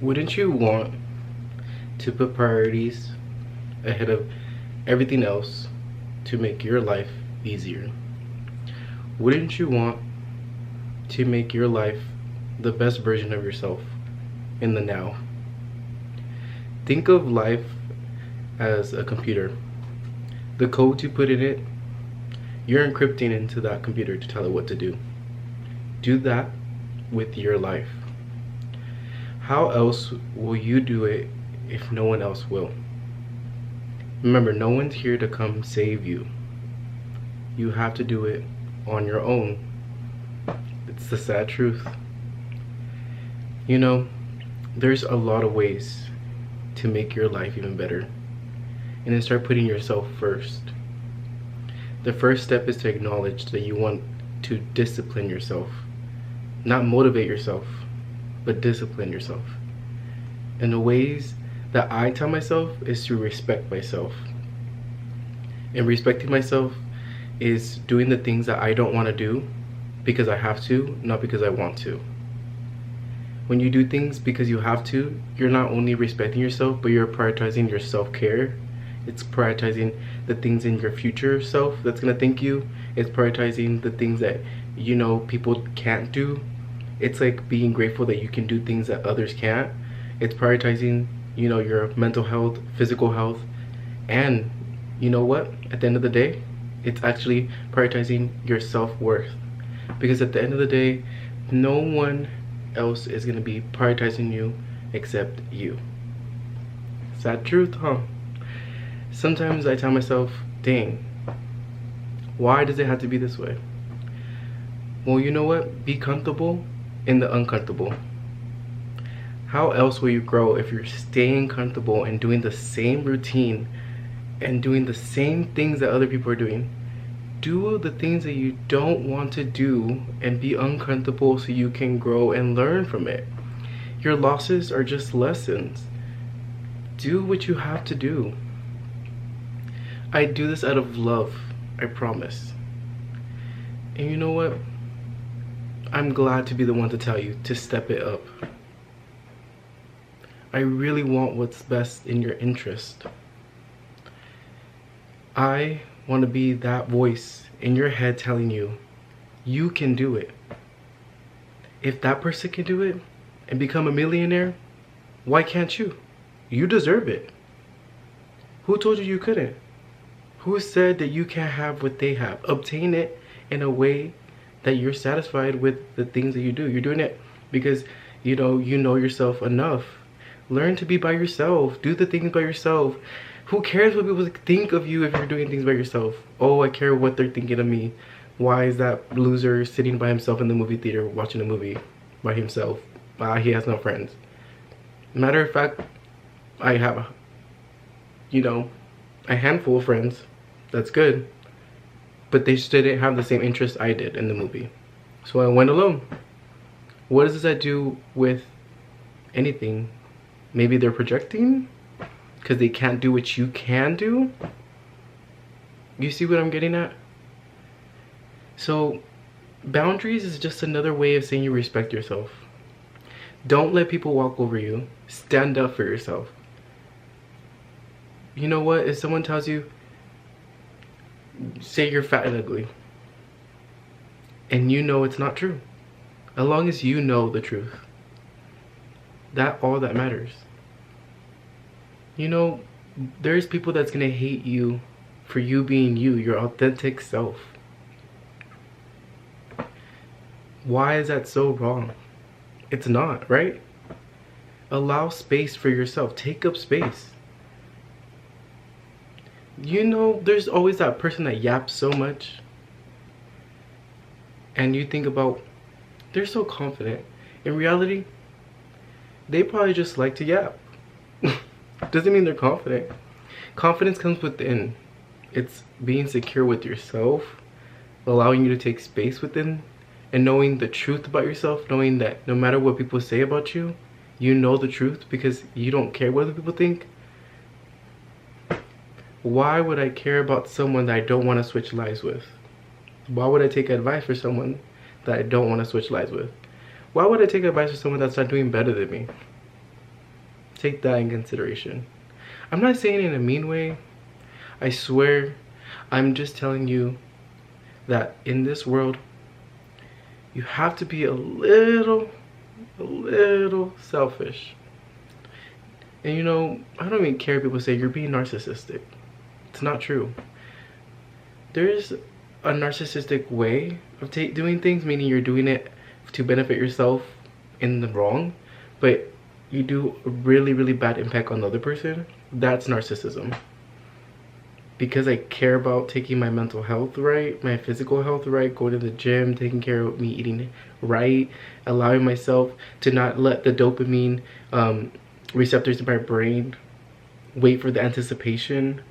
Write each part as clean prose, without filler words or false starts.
Wouldn't you want to put priorities ahead of everything else to make your life easier? Wouldn't you want to make your life the best version of yourself in the now? Think of life as a computer. The code you put in it, you're encrypting into that computer to tell it what to do. Do that with your life. How else will you do it if no one else will? Remember, no one's here to come save you. You have to do it on your own. It's the sad truth. You know, there's a lot of ways to make your life even better. And then start putting yourself first. The first step is to acknowledge that you want to discipline yourself. Not motivate yourself, but discipline yourself. And the ways that I tell myself is to respect myself. And respecting myself is doing the things that I don't want to do because I have to, not because I want to. When you do things because you have to, you're not only respecting yourself, but you're prioritizing your self-care. It's prioritizing the things in your future self that's gonna thank you. It's prioritizing the things that you know people can't do. It's like being grateful that you can do things that others can't. It's prioritizing, you know, your mental health, physical health, and you know what? At the end of the day, it's actually prioritizing your self-worth. Because at the end of the day, no one else is gonna be prioritizing you except you. Sad truth, huh? Sometimes I tell myself, dang, why does it have to be this way? Well, you know what? Be comfortable in the uncomfortable. How else will you grow if you're staying comfortable and doing the same routine and doing the same things that other people are doing? Do the things that you don't want to do and be uncomfortable so you can grow and learn from it. Your losses are just lessons. Do what you have to do. I do this out of love, I promise. And you know what? I'm glad to be the one to tell you to step it up. I really want what's best in your interest. I want to be that voice in your head telling you, you can do it. If that person can do it and become a millionaire, why can't you? You deserve it. Who told you you couldn't? Who said that you can't have what they have? Obtain it in a way that you're satisfied with the things that you do. You're doing it because you know yourself enough. Learn to be by yourself. Do the things by yourself. Who cares what people think of you if you're doing things by yourself? Oh, I care what they're thinking of me. Why is that loser sitting by himself in the movie theater watching a movie by himself? He has no friends. Matter of fact, I have, a handful of friends. That's good. But they just didn't have the same interest I did in the movie. So I went alone. What does that do with anything? Maybe they're projecting because they can't do what you can do. You see what I'm getting at? So boundaries is just another way of saying you respect yourself. Don't let people walk over you. Stand up for yourself. You know what? If someone tells you, say you're fat and ugly, and you know it's not true, as long as you know the truth, that's all that matters. You know, there's people that's gonna hate you for you being you, your authentic self. Why is that so wrong? It's not, right? Allow space for yourself. Take up space. You know, there's always that person that yaps so much. And you think about, they're so confident. In reality, they probably just like to yap. Doesn't mean they're confident. Confidence comes within. It's being secure with yourself, allowing you to take space within, and knowing the truth about yourself, knowing that no matter what people say about you, you know the truth because you don't care what other people think. Why would I care about someone that I don't want to switch lives with? Why would I take advice for someone that I don't want to switch lives with? Why would I take advice from someone that's not doing better than me? take that in consideration. I'm not saying it in a mean way. I swear, I'm just telling you that in this world, you have to be a little selfish. And you know, I don't even care if people say you're being narcissistic. It's not true. There's a narcissistic way of doing things, meaning you're doing it to benefit yourself in the wrong, but you do a really bad impact on the other person. That's narcissism. Because I care about taking my mental health right, my physical health right, going to the gym, taking care of me eating right, allowing myself to not let the dopamine receptors in my brain wait for the anticipation.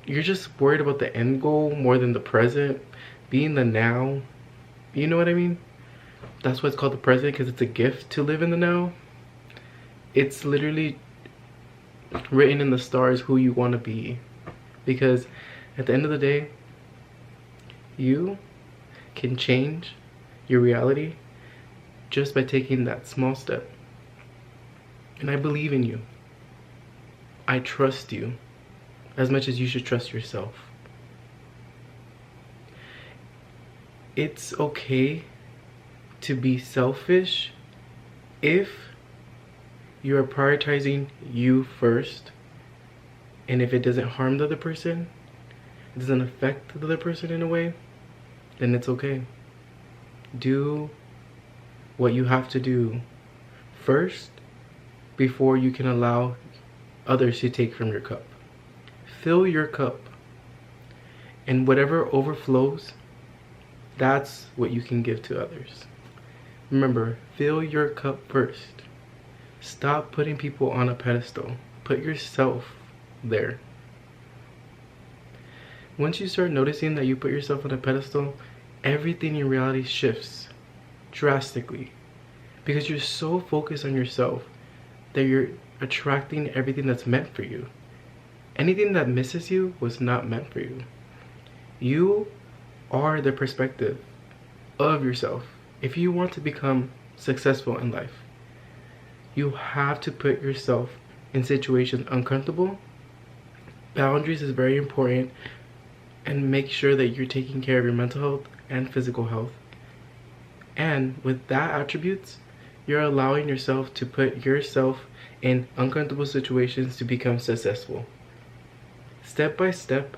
You're just worried about the end goal more than the present, being the now. You know what I mean? That's why it's called the present, because it's a gift to live in the now. It's literally written in the stars who you want to be. Because at the end of the day, you can change your reality just by taking that small step. And I believe in you. I trust you as much as you should trust yourself. It's okay to be selfish if you are prioritizing you first. And if it doesn't harm the other person, it doesn't affect the other person in a way, then it's okay. Do what you have to do first before you can allow others to take from your cup. Fill your cup, and whatever overflows, that's what you can give to others. Remember, fill your cup first. Stop putting people on a pedestal. Put yourself there. Once you start noticing that you put yourself on a pedestal, everything in reality shifts drastically, because you're so focused on yourself that you're attracting everything that's meant for you. Anything that misses you was not meant for you. You are the perspective of yourself. If you want to become successful in life, you have to put yourself in situations uncomfortable. Boundaries is very important, and make sure that you're taking care of your mental health and physical health. And with that attributes, you're allowing yourself to put yourself in uncomfortable situations to become successful. Step by step,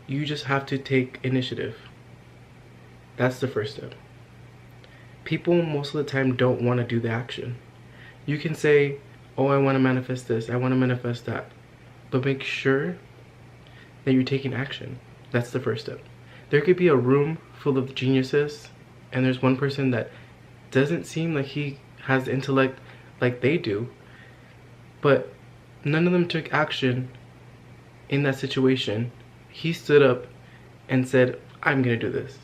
you just have to take initiative. That's the first step. People most of the time don't want to do the action. You can say, oh, I want to manifest this, I want to manifest that. But make sure that you're taking action. That's the first step. There could be a room full of geniuses, and there's one person that doesn't seem like he has intellect like they do, but none of them took action in that situation. He stood up and said, I'm gonna do this.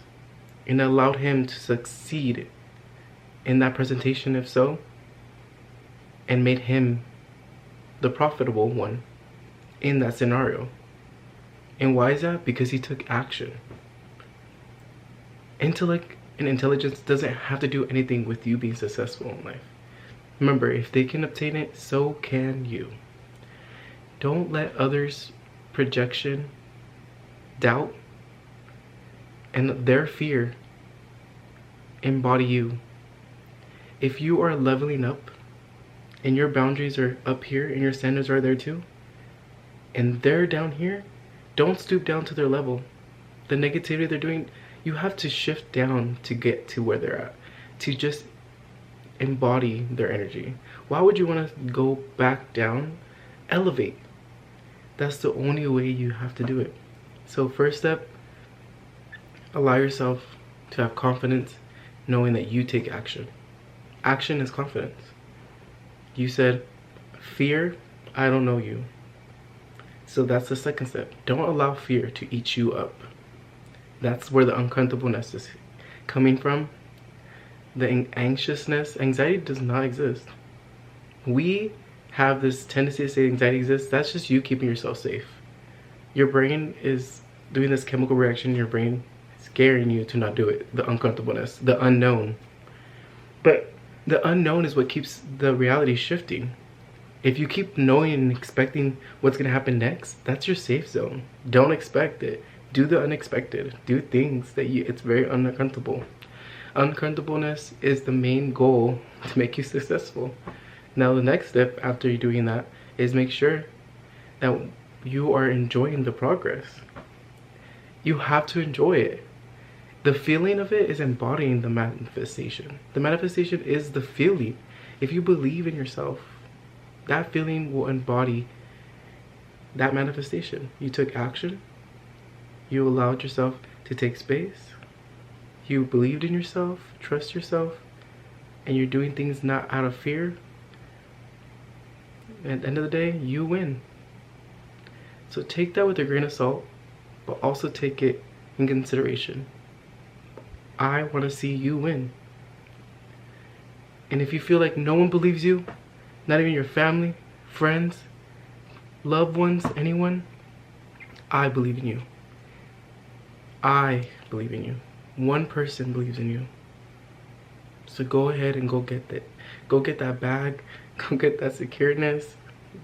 And it allowed him to succeed in that presentation, if so, and made him the profitable one in that scenario. And why is that? Because he took action. Intellect and intelligence doesn't have to do anything with you being successful in life. Remember, if they can obtain it, so can you. Don't let others' projection, doubt, and their fear embody you. If you are leveling up and your boundaries are up here and your standards are there too, and they're down here, don't stoop down to their level. The negativity they're doing, you have to shift down to get to where they're at, to just embody their energy. Why would you want to go back down? Elevate. That's the only way you have to do it. So first step, allow yourself to have confidence knowing that you take action. Action is confidence. You said, fear, I don't know you. So that's the second step. Don't allow fear to eat you up. That's where the uncomfortableness is coming from. The anxiousness, anxiety does not exist. We have this tendency to say anxiety exists. That's just you keeping yourself safe. Your brain is doing this chemical reaction in your brain, scaring you to not do it. The uncomfortableness, the unknown. But The unknown is what keeps the reality shifting. If you keep knowing and expecting what's gonna happen next, that's your safe zone. Don't expect it. Do the unexpected. Do things that it's very uncomfortable. Uncomfortableness is the main goal to make you successful. Now the next step after you're doing that is make sure that you are enjoying the progress. You have to enjoy it. The feeling of it is embodying the manifestation. The manifestation is the feeling. If you believe in yourself, that feeling will embody that manifestation. You took action. You allowed yourself to take space. You believed in yourself, trust yourself, and you're doing things not out of fear. And at the end of the day, you win. So take that with a grain of salt, but also take it in consideration. I want to see you win. And if you feel like no one believes you, not even your family, friends, loved ones, anyone, I believe in you. I believe in you. One person believes in you. So go ahead and go get that. Go get that bag. Go get that secureness.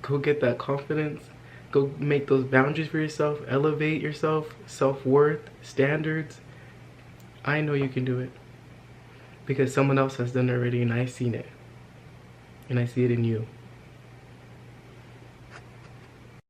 Go get that confidence. Go make those boundaries for yourself. Elevate yourself. Self-worth. Standards. I know you can do it. Because someone else has done it already and I've seen it. And I see it in you.